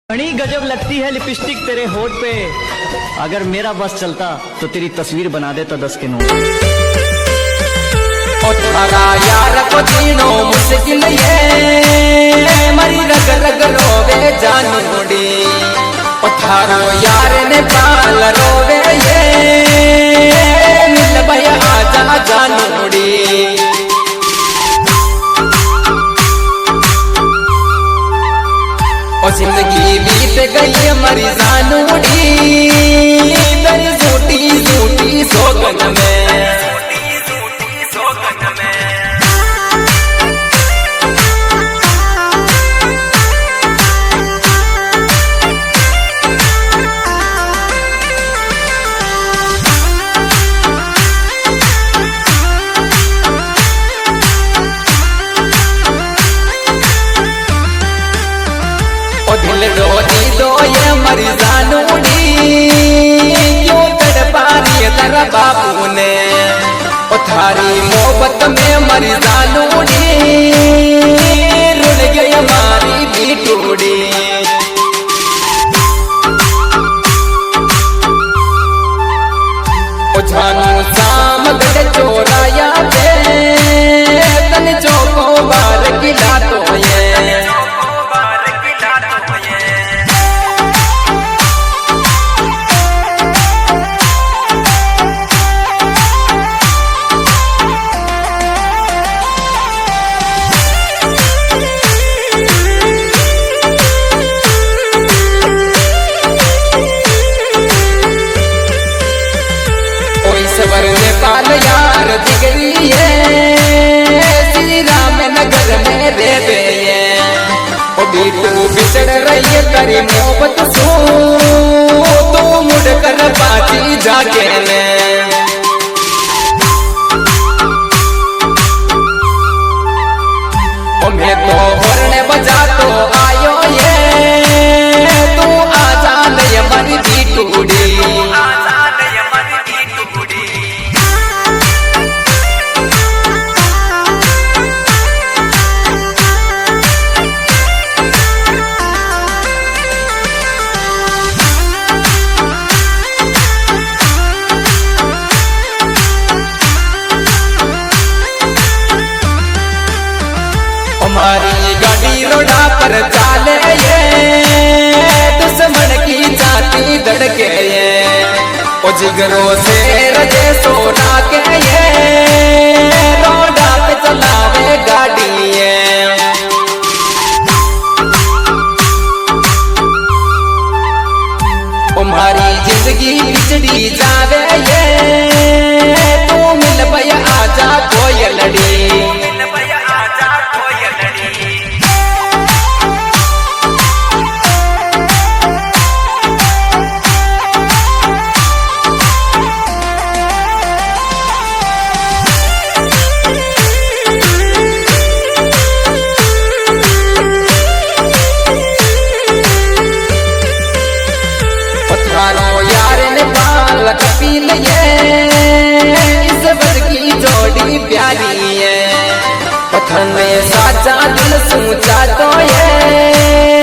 बड़ी गजब लगती है लिपस्टिक तेरे होठ पे। अगर मेरा बस चलता तो तेरी तस्वीर बना देता 10 के नोट। ओ थारा यार को जीनो मुश्किल ये मरी रग रग रोवे जानूड़ी। ओ थारो यार ने पाल रोवे ये मिल भया आजा जानूड़ी। ओ जिंदगी बीत गई मरी जानूड़ी तेरी झूठी झूठी सोगन में। दिल रोती दो ये मरी जानूड़ी क्यों तड़पा रही तेरा बापू ने। ओ थारी मोहब्बत में मरी जानूड़ी रुल गई हमारी बीटूड़ी। ओ जानू शाम गड़ चोराया पे तन चौको बार गिला तो ये। नेपाल यार दिगरी है श्री राम नगर में रे बे ये। ओ बीटू बिछड़ रही है तेरी मोहब्बत सो तू मुड़ कर बाजी जाके ने। ओ मैं तो होरने बजा तो आयो ये तू आजा नहीं मरी बीटूड़ी। हमारी गाड़ी रोडा पर चाले ये दुश्मन की जाती धड़के ये। ओ जिगरो से रजे सोना के ये रोडा पे चलावे गाड़ी ये। हमारी जिंदगी बिछड़ी जावे ये तू मिल भया आजा कोई लड़ी। यार ने पाल कपिल ये इस वर की जोड़ी प्यारी है। पत्थर में साचा दिल सोचा तो ये